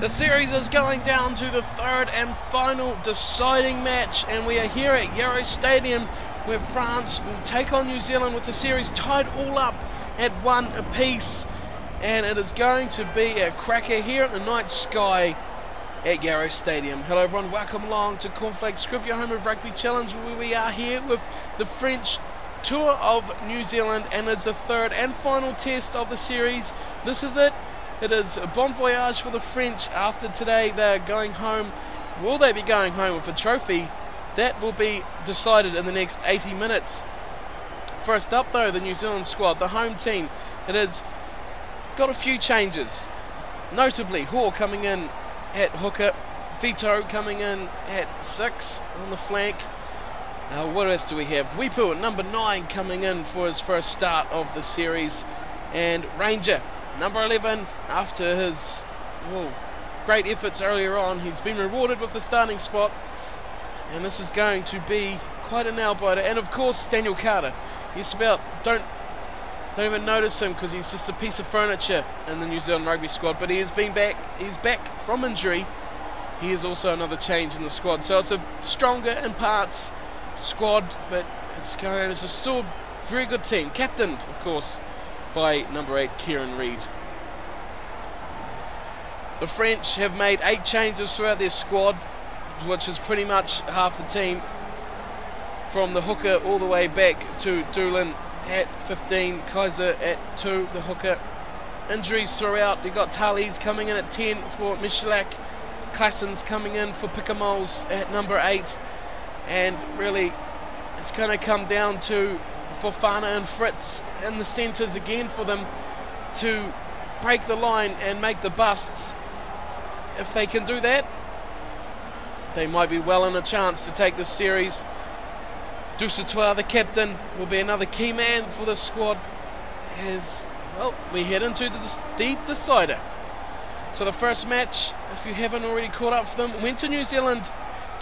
The series is going down to the third and final deciding match, and we are here at Yarrow Stadium where France will take on New Zealand with the series tied all up at 1 apiece, and it is going to be a cracker here in the night sky at Yarrow Stadium. Hello everyone, welcome along to Cornf1akes Crib, your home of Rugby Challenge, where we are here with the French tour of New Zealand, and it's the third and final test of the series. This is it. It is a bon voyage for the French. After today they're going home. Will they be going home with a trophy? That will be decided in the next 80 minutes. First up though, the New Zealand squad, the home team. It has got a few changes. Notably, Hall coming in at hooker, Vito coming in at 6 on the flank. What else do we have? Weepu at number 9 coming in for his first start of the series. And Ranger, number 11, after his great efforts earlier on, he's been rewarded with the starting spot. And this is going to be quite a nail-biter. And of course, Daniel Carter. Don't even notice him because he's just a piece of furniture in the New Zealand rugby squad. But he has been back. He's back from injury. He is also another change in the squad. So it's a stronger in parts squad, but it's still a very good team, captained of course by number 8 Kieran Reid. The French have made 8 changes throughout their squad, which is pretty much half the team, from the hooker all the way back to Doolin at 15, Kaiser at 2, the hooker. Injuries throughout. You got Thalys coming in at 10 for Michalak, Claessens coming in for Pickamoles at number 8. And really, it's going to come down to Fofana and Fritz in the centres again for them to break the line and make the busts. If they can do that, they might be well in a chance to take this series. Dusatoir, the captain, will be another key man for this squad as, well, we head into the decider. So the first match, if you haven't already caught up for them, went to New Zealand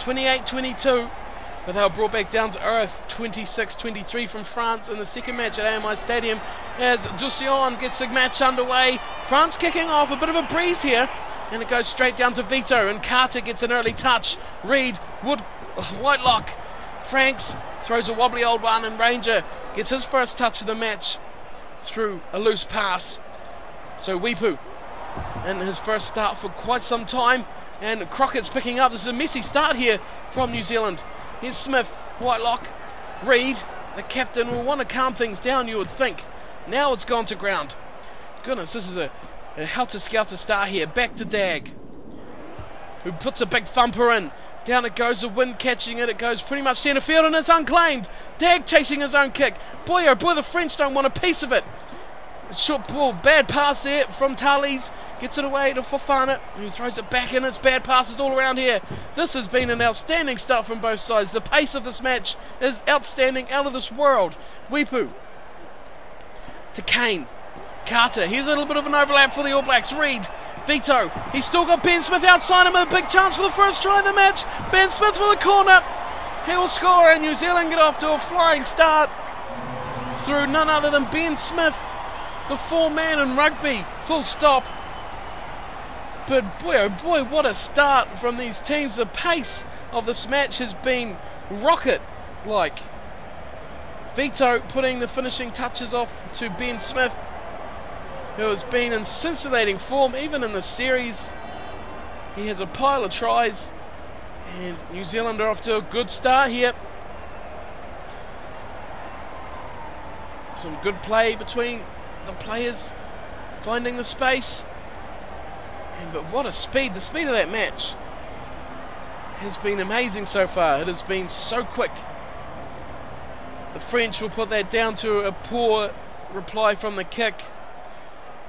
28-22. But they were brought back down to earth 26-23 from France in the second match at AMI Stadium as Dusion gets the match underway. France kicking off, a bit of a breeze here, and it goes straight down to Vito, and Carter gets an early touch. Reid, Whitelock, Franks throws a wobbly old one, and Ranger gets his first touch of the match through a loose pass. So Weepu in his first start for quite some time, and Crockett's picking up. This is a messy start here from New Zealand. Here's Smith, Whitelock, Reid. The captain will want to calm things down, you would think. Now it's gone to ground. Goodness, this is a helter-skelter start here. Back to Dag, who puts a big thumper in. Down it goes, the wind catching it. It goes pretty much centre field, and it's unclaimed. Dag chasing his own kick. Boy, oh boy, the French don't want a piece of it. Short ball, bad pass there from Thalys. Gets it away to Fofana, who throws it back in. It's bad passes all around here. This has been an outstanding start from both sides. The pace of this match is outstanding, out of this world. Weepu to Kane. Carter, here's a little bit of an overlap for the All Blacks. Reid, Vito, he's still got Ben Smith outside him. A big chance for the first try of the match. Ben Smith for the corner. He will score, and New Zealand get off to a flying start through none other than Ben Smith, the 4-man in rugby, full stop. But boy, oh boy, what a start from these teams. The pace of this match has been rocket-like. Vito putting the finishing touches off to Ben Smith, who has been in scintillating form even in the series. He has a pile of tries, and New Zealand are off to a good start here. Some good play between the players, finding the space. But what a speed. The speed of that match has been amazing so far. It has been so quick. The French will put that down to a poor reply from the kick.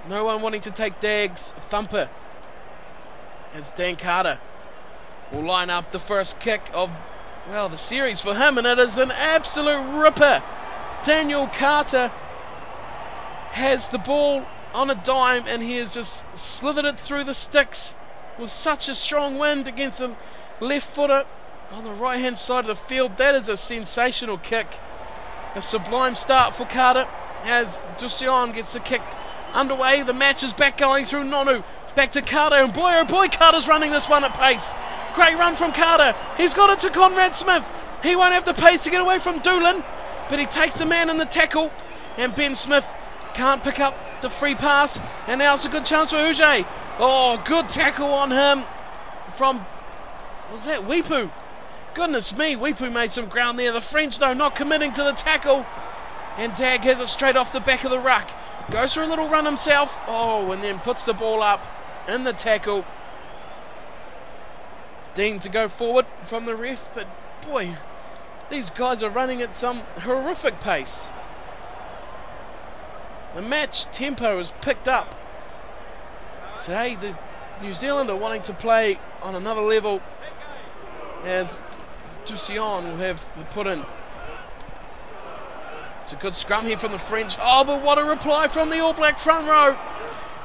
No one wanting to take Dag's thumper, as Dan Carter will line up the first kick of, well, the series for him, and it is an absolute ripper. Daniel Carter has the ball on a dime, and he has just slithered it through the sticks with such a strong wind against the left footer on the right hand side of the field. That is a sensational kick. A sublime start for Carter as Dusion gets the kick underway. The match is back going through Nonu. Back to Carter, and boy oh boy, Carter's running this one at pace. Great run from Carter. He's got it to Conrad Smith. He won't have the pace to get away from Doolan, but he takes the man in the tackle, and Ben Smith can't pick up the free pass, and now it's a good chance for Uge. Oh, good tackle on him from, was that Weepu? Goodness me, Weepu made some ground there. The French, though, not committing to the tackle, and Dag has it straight off the back of the ruck. Goes for a little run himself, oh, and then puts the ball up in the tackle. Dean to go forward from the ref, but boy, these guys are running at some horrific pace. The match tempo is picked up. Today, the New Zealand are wanting to play on another level, as Dusion will have the put in. It's a good scrum here from the French. Oh, but what a reply from the All Black front row.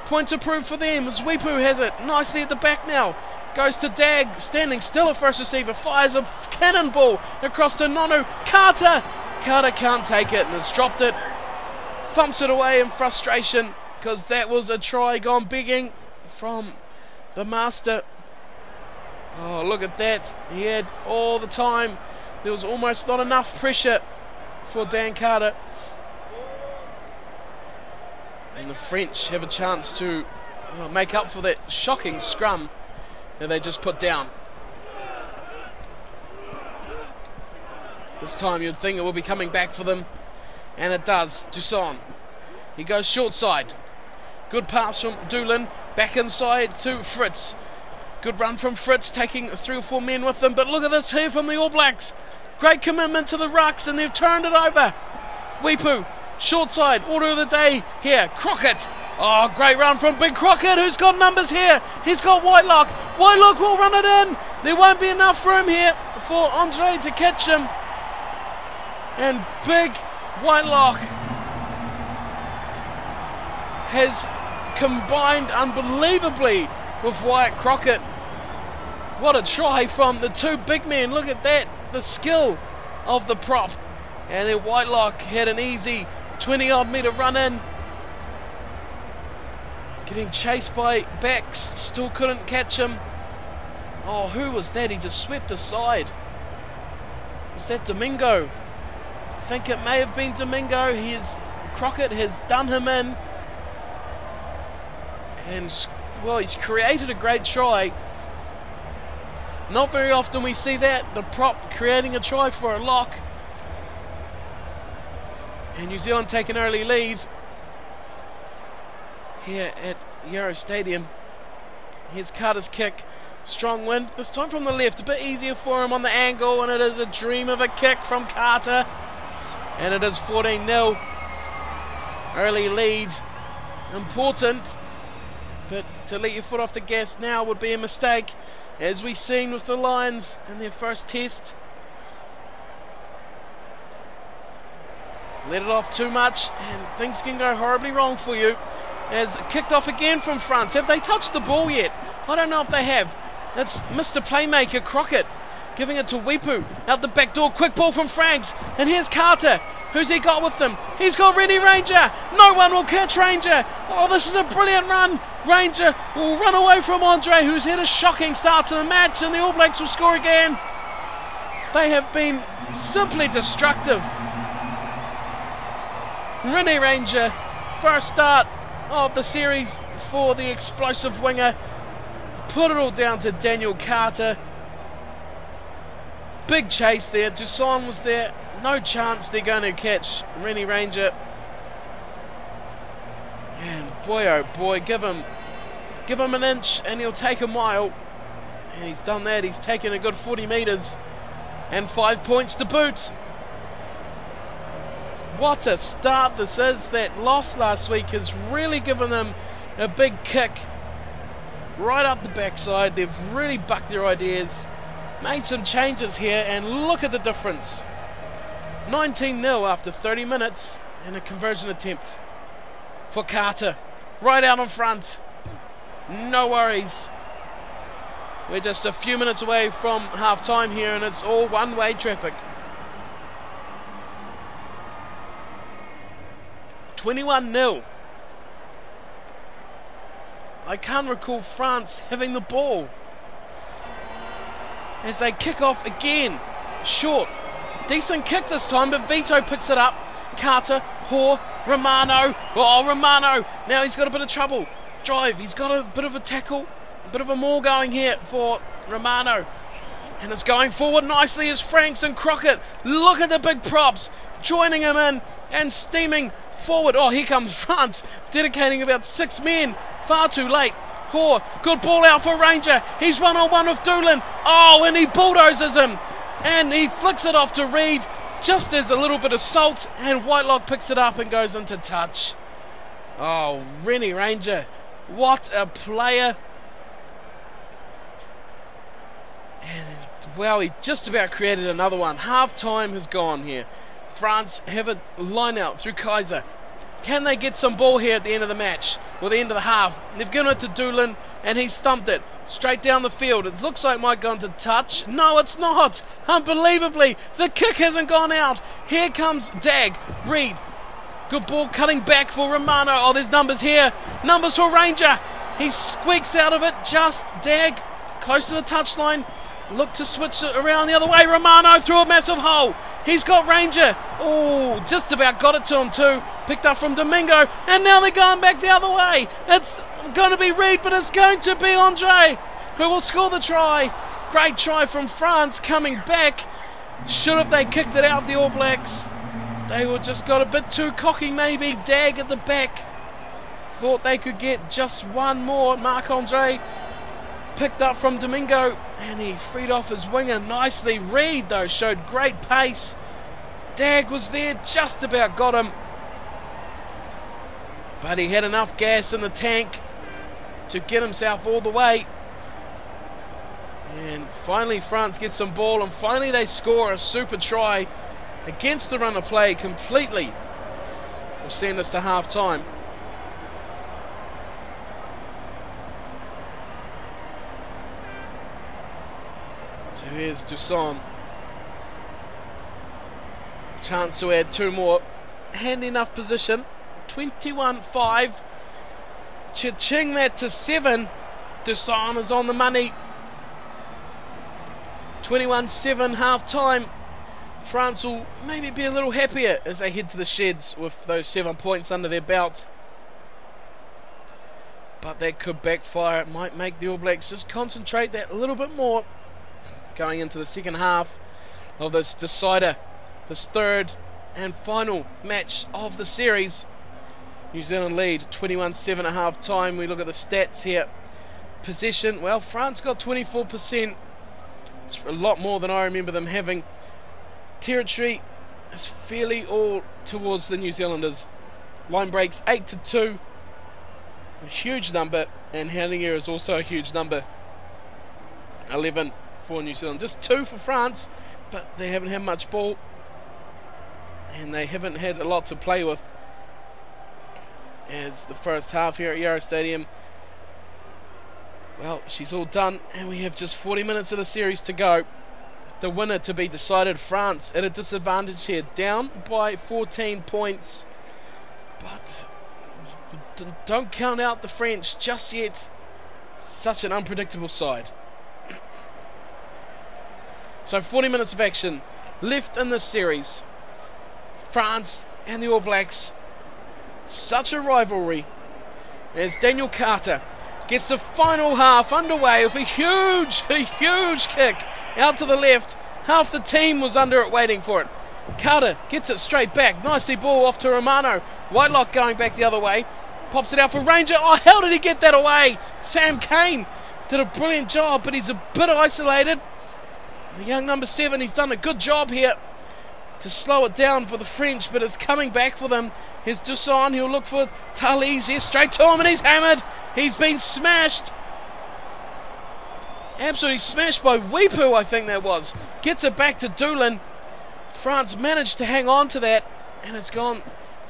Point approved for them as Weepu has it nicely at the back now. Goes to Dag, standing still at first receiver. Fires a cannonball across to Nonu. Carter can't take it and has dropped it. Thumps it away in frustration because that was a try gone begging from the master. Oh, look at that. He had all the time. There was almost not enough pressure for Dan Carter. And the French have a chance to make up for that shocking scrum that they just put down. This time you'd think it will be coming back for them, and it does. Duson, he goes short side. Good pass from Doolan, back inside to Fritz. Good run from Fritz, taking 3 or 4 men with them, but look at this here from the All Blacks. Great commitment to the rucks, and they've turned it over. Weepu, short side, order of the day here. Crockett. Oh, great run from Big Crockett, who's got numbers here. He's got Whitelock. Whitelock will run it in. There won't be enough room here for Andre to catch him. And Big Whitelock has combined unbelievably with Wyatt Crockett. What a try from the 2 big men. Look at that, the skill of the prop. And then Whitelock had an easy 20-odd metre run in. Getting chased by backs, still couldn't catch him. Oh, who was that? He just swept aside. Was that Domingo? I think it may have been Domingo. Crockett has done him in. And, well, he's created a great try. Not very often we see that, the prop creating a try for a lock. And New Zealand take an early lead here at Yarrow Stadium. Here's Carter's kick. Strong wind, this time from the left. A bit easier for him on the angle, and it is a dream of a kick from Carter. And it is 14-0. Early lead. Important. But to let your foot off the gas now would be a mistake, as we've seen with the Lions in their first test. Let it off too much and things can go horribly wrong for you. As kicked off again from France. Have they touched the ball yet? I don't know if they have. It's Mr. Playmaker Crockett giving it to Weepu. Out the back door, quick ball from Franks. And here's Carter. Who's he got with them? He's got Rennie Ranger. No one will catch Ranger. Oh, this is a brilliant run. Ranger will run away from Andre, who's had a shocking start to the match, and the All Blacks will score again. They have been simply destructive. Rennie Ranger, first start of the series for the explosive winger. Put it all down to Daniel Carter. Big chase there. Duson was there. No chance they're going to catch Rennie Ranger. And boy oh boy, give him an inch and he'll take a mile. And he's done that. He's taken a good 40 metres and 5 points to boot. What a start this is. That loss last week has really given them a big kick right up the backside. They've really bucked their ideas, made some changes here, and look at the difference. 19-0 after 30 minutes and a conversion attempt for Carter. Right out in front. No worries. We're just a few minutes away from half time here and it's all one-way traffic. 21-0. I can't recall France having the ball. As they kick off again. Short. Decent kick this time, but Vito picks it up. Carter, Hoare, Romano. Oh, Romano. Now he's got a bit of trouble. Drive. He's got a bit of a tackle. A bit of a maul going here for Romano. And it's going forward nicely as Franks and Crockett. Look at the big props. Joining him in and steaming forward. Oh, here comes France. Dedicating about 6 men. Far too late. Hoare. Good ball out for Ranger. He's one-on-one with Doolan. Oh, and he bulldozes him. And he flicks it off to Reed. Just as a little bit of salt. And Whitelock picks it up and goes into touch. Oh, Rennie Ranger. What a player. And, wow, he just about created another one. Half time has gone here. France have a line out through Kaiser. Can they get some ball here at the end of the match? Or the end of the half? They've given it to Doolan and he's thumped it straight down the field. It looks like it might go into touch. No, it's not. Unbelievably, the kick hasn't gone out. Here comes Dag. Reed. Good ball cutting back for Romano. Oh, there's numbers here. Numbers for Ranger. He squeaks out of it. Just Dag. Close to the touchline. Look to switch it around the other way. Romano through a massive hole. He's got Ranger. Oh, just about got it to him too. Picked up from Domingo. And now they're going back the other way. It's going to be Reed, but it's going to be Andre who will score the try. Great try from France coming back. Should have they kicked it out, the All Blacks. They were just got a bit too cocky maybe. Dag at the back. Thought they could get just one more. Marc-Andre picked up from Domingo and he freed off his winger nicely. Reed though showed great pace. Dag was there, just about got him, but he had enough gas in the tank to get himself all the way. And finally France gets some ball and finally they score a super try against the run of play completely. We'll send us to half time. So here's Dusan. Chance to add 2 more. Handy enough position. 21-5. Cha-ching that to 7. Dusan is on the money. 21-7 half time. France will maybe be a little happier as they head to the sheds with those 7 points under their belt. But that could backfire. It might make the All Blacks just concentrate that a little bit more going into the second half of this decider, this third and final match of the series. New Zealand lead 21-7 at half time. We look at the stats here. Possession, well, France got 24%. It's a lot more than I remember them having. Territory is fairly all towards the New Zealanders. Line breaks 8-2, a huge number, and handling errors also a huge number. 11 for New Zealand, just 2 for France, but they haven't had much ball and they haven't had a lot to play with as the first half here at Yarra Stadium. Well, she's all done and we have just 40 minutes of the series to go. The winner to be decided. France at a disadvantage here, down by 14 points, but don't count out the French just yet. Such an unpredictable side. So 40 minutes of action left in this series. France and the All Blacks. Such a rivalry. As Daniel Carter gets the final half underway with a huge kick out to the left. Half the team was under it waiting for it. Carter gets it straight back. Nicely ball off to Romano. Whitelock going back the other way. Pops it out for Ranger. Oh, how did he get that away? Sam Cane did a brilliant job, but he's a bit isolated. The young number 7, he's done a good job here to slow it down for the French, but it's coming back for them. Here's Dusan, he'll look for Talise here, straight to him, and he's hammered. He's been smashed. Absolutely smashed by Weepu, I think that was. Gets it back to Doolan. France managed to hang on to that, and it's gone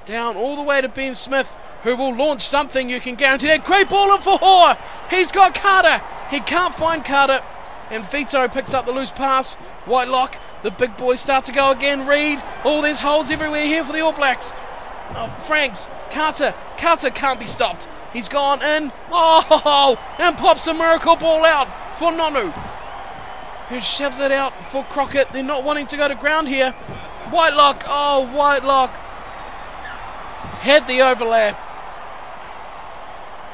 down all the way to Ben Smith, who will launch something, you can guarantee that. Great ball in for Hoare. He's got Carter. He can't find Carter. And Vito picks up the loose pass. Whitelock, the big boys start to go again. Reed, oh, there's holes everywhere here for the All Blacks. Oh, Franks, Carter can't be stopped. He's gone in. Oh, and pops a miracle ball out for Nonu, who shoves it out for Crockett. They're not wanting to go to ground here. Whitelock. Oh, Whitelock had the overlap.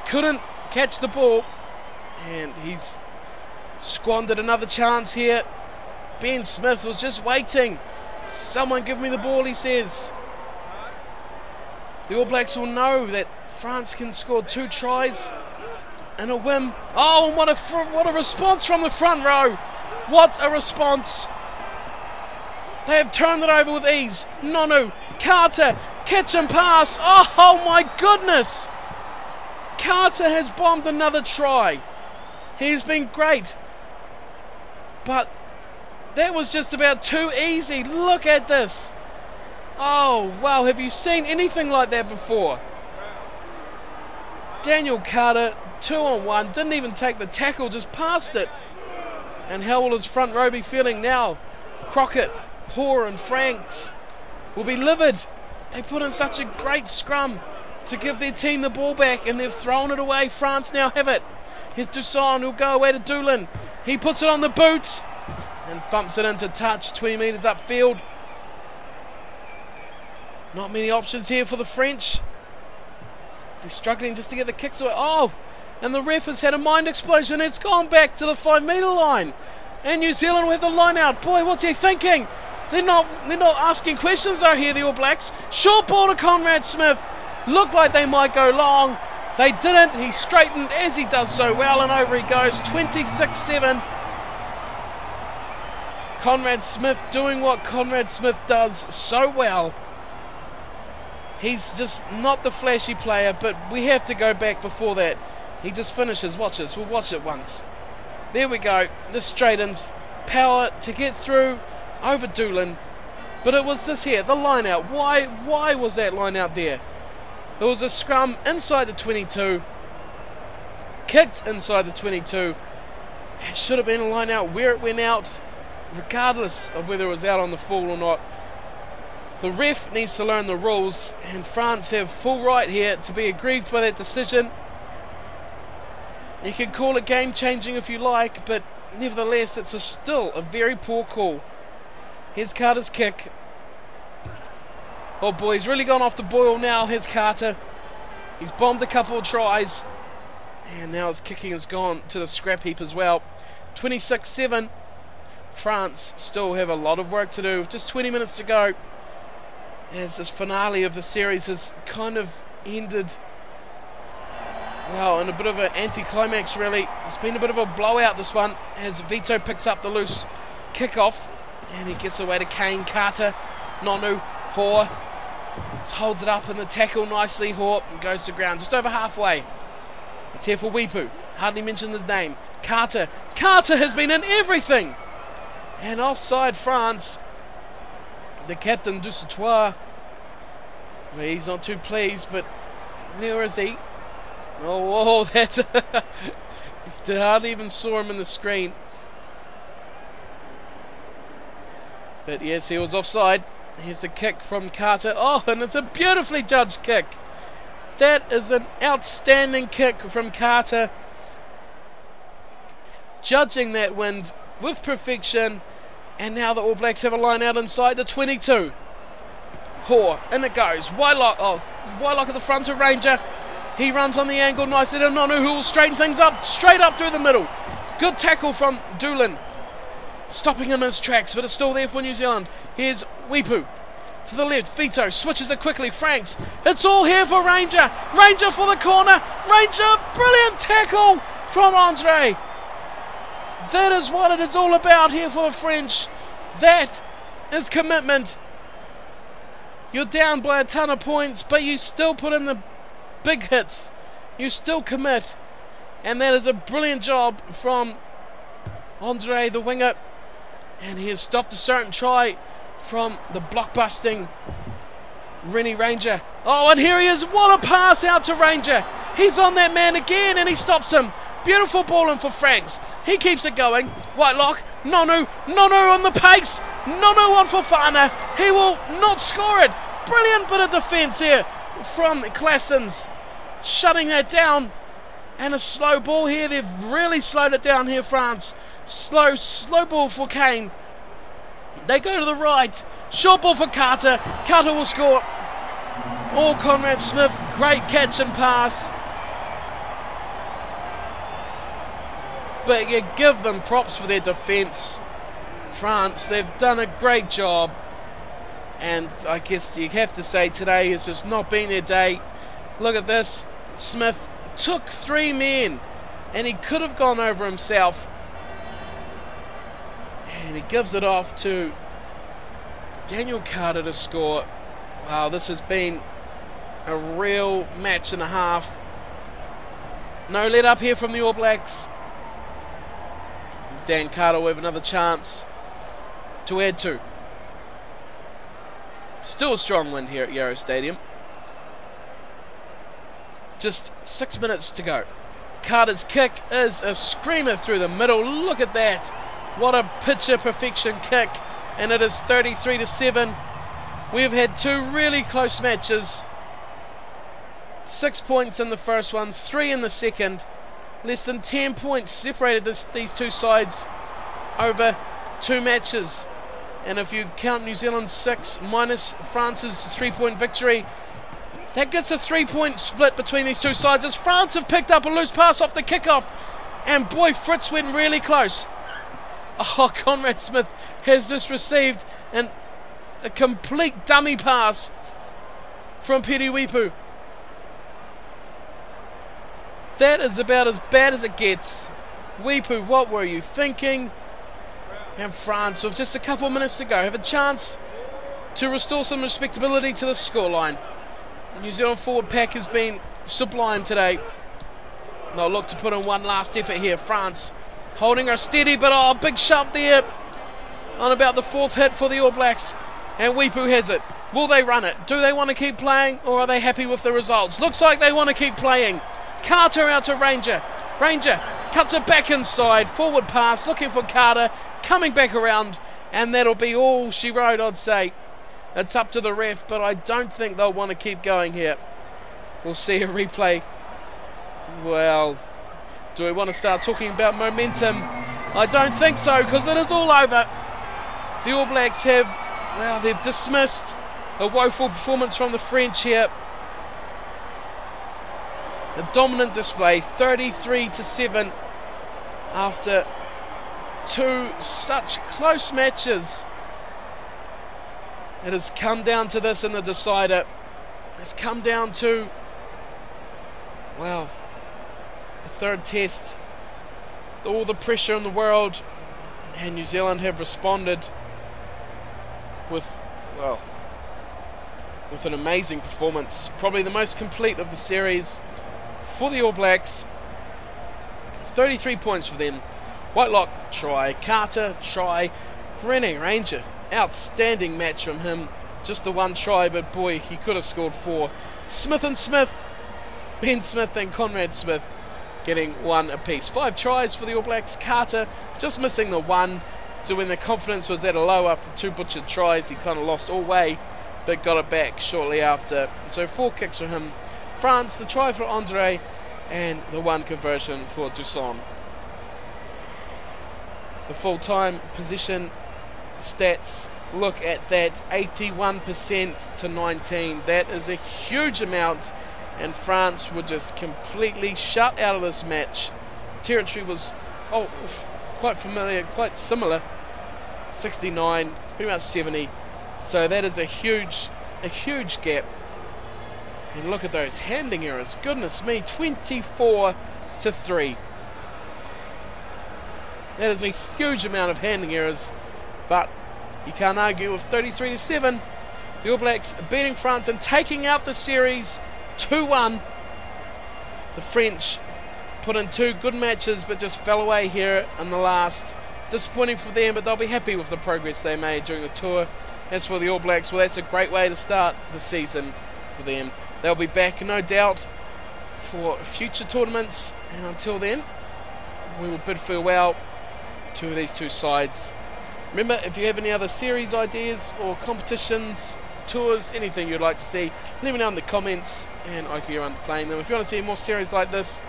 Couldn't catch the ball. And he's squandered another chance here. Ben Smith was just waiting. Someone give me the ball, he says. The All Blacks will know that France can score 2 tries in a whim. Oh, what a response from the front row. What a response. They have turned it over with ease. Nonu, Carter, catch and pass. Oh my goodness. Carter has bombed another try. He's been great. But that was just about too easy. Look at this. Oh, wow. Have you seen anything like that before? Daniel Carter, 2-on-1. Didn't even take the tackle, just passed it. And how will his front row be feeling now? Crockett, Hoare and Franks will be livid. They put in such a great scrum to give their team the ball back, and they've thrown it away. France now have it. Here's Dusan, who'll go away to Doolan. He puts it on the boot and thumps it into touch, 20 metres upfield. Not many options here for the French. They're struggling just to get the kicks away. Oh, and the ref has had a mind explosion. It's gone back to the 5-metre line. And New Zealand will have the line out. Boy, what's he thinking? They're not asking questions though here, the All Blacks. Short ball to Conrad Smith. Looked like they might go long. They didn't. He straightened as he does so well, and over he goes. 26-7. Conrad Smith doing what Conrad Smith does so well. He's just not the flashy player, but we have to go back before that. He just finishes. Watch this. We'll watch it once. There we go. This straightens. Power to get through over Doolan. But it was this here, the line out. Why was that line out there? There was a scrum inside the 22. Kicked inside the 22. It should have been a line out where it went out, regardless of whether it was out on the full or not. The ref needs to learn the rules, and France have full right here to be aggrieved by that decision. You can call it game-changing if you like, but nevertheless it's still a very poor call. Here's Carter's kick. Oh boy, he's really gone off the boil now. Here's Carter. He's bombed a couple of tries, and now his kicking has gone to the scrap heap as well. 26-7. France still have a lot of work to do. Just 20 minutes to go, as this finale of the series has kind of ended, well, in a bit of an anticlimax really. It's been a bit of a blowout, this one, as Vito picks up the loose kickoff, and he gets away to Kane, Carter, Nonu, Hoare. Just holds it up in the tackle nicely, Hoare, and goes to ground just over halfway. It's here for Weepu. Hardly mentioned his name. Carter. Carter has been in everything. And offside France. The captain, Dusautoir. Well, he's not too pleased, but where is he? Oh, that's... I hardly even saw him in the screen. But yes, he was offside. Here's the kick from Carter. Oh, and it's a beautifully judged kick. That is an outstanding kick from Carter. Judging that wind with perfection. And now the All Blacks have a line out inside the 22. Hoare, in it goes. Whitelock at the front of Ranger. He runs on the angle nicely to Nonu, who will straighten things up, straight up through the middle. Good tackle from Doolan, stopping him in his tracks, but it's still there for New Zealand. Here's Weepu to the left. Vito switches it quickly. Franks. It's all here for Ranger. Ranger for the corner. Ranger, brilliant tackle from Andre. That is what it is all about here for the French. That is commitment. You're down by a ton of points, but you still put in the big hits. You still commit. And that is a brilliant job from Andre, the winger. And he has stopped a certain try from the blockbusting Rennie Ranger. Oh, and here he is. What a pass out to Ranger. He's on that man again, and he stops him. Beautiful ball in for Franks. He keeps it going. Whitelock. Nonu on the pace. Nonu on for Fana. He will not score it. Brilliant bit of defence here from Claessens. shutting that down. And a slow ball here. They've really slowed it down here, France. Slow ball for Kane. They go to the right. Short ball for Carter. Carter will score. Or Conrad Smith. Great catch and pass. But you give them props for their defence. France, they've done a great job. And I guess you have to say today has just not been their day. Look at this. Smith took 3 men. And he could have gone over himself. And he gives it off to Daniel Carter to score. Wow, this has been a real match and a half. No let up here from the All Blacks. Dan Carter will have another chance to add to. Still a strong win here at Yarrow Stadium. Just 6 minutes to go. Carter's kick is a screamer through the middle. Look at that. What a picture perfection kick. And it is 33-7. We've had 2 really close matches. 6 points in the first one, 3 in the second. Less than 10 points separated these 2 sides over 2 matches. And if you count New Zealand's 6 minus France's 3-point victory, that gets a 3-point split between these 2 sides, as France have picked up a loose pass off the kickoff. And boy, Fritz went really close. Oh, Conrad Smith has just received a complete dummy pass from Periwipu. That is about as bad as it gets. Wipu, what were you thinking? And France, with just a couple of minutes to go, have a chance to restore some respectability to the scoreline. The New Zealand forward pack has been sublime today. They'll look to put in one last effort here. France holding her steady, but oh, big shove there on about the 4th hit for the All Blacks. And Wipu has it. Will they run it? Do they want to keep playing, or are they happy with the results? Looks like they want to keep playing. Carter out to Ranger. Ranger cuts it back inside. Forward pass, looking for Carter. Coming back around. And that'll be all she wrote, I'd say. It's up to the ref, but I don't think they'll want to keep going here. We'll see a replay. Well, do we want to start talking about momentum? I don't think so, because it is all over. The All Blacks have, well, they've dismissed a woeful performance from the French here. A dominant display, 33-7, after 2 such close matches. It has come down to this in the decider. It's come down to, well, the 3rd test. All the pressure in the world, and New Zealand have responded with, well, with an amazing performance. Probably the most complete of the series for the All Blacks. 33 points for them. Whitelock, try. Carter, try. Rene Ranger, outstanding match from him. Just the 1 try, but boy, he could have scored 4. Smith and Smith, Ben Smith and Conrad Smith getting 1 apiece. 5 tries for the All Blacks. Carter just missing the 1. So when the confidence was at a low after 2 butchered tries, he kind of lost all way, but got it back shortly after. So 4 kicks for him. France, the try for Andre, and the 1 conversion for Dusson. The full-time position stats, look at that, 81% to 19. That is a huge amount, and France were just completely shut out of this match. Territory was quite familiar, quite similar, 69, pretty much 70. So that is a huge gap. And look at those handling errors. Goodness me, 24-3. That is a huge amount of handling errors, but you can't argue with 33-7. The All Blacks beating France and taking out the series 2-1. The French put in 2 good matches, but just fell away here in the last. Disappointing for them, but they'll be happy with the progress they made during the tour. As for the All Blacks, well, that's a great way to start the season for them. They'll be back, no doubt, for future tournaments, and until then, we will bid farewell to these 2 sides. Remember, if you have any other series ideas or competitions, tours, anything you'd like to see, let me know in the comments and I can get around to playing them. If you want to see more series like this,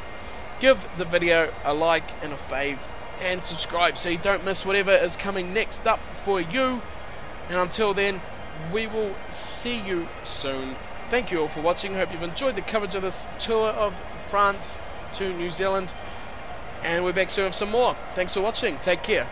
give the video a like and a fave and subscribe so you don't miss whatever is coming next up for you. And until then, we will see you soon. Thank you all for watching. I hope you've enjoyed the coverage of this tour of France to New Zealand, and we're back soon with some more. Thanks for watching. Take care.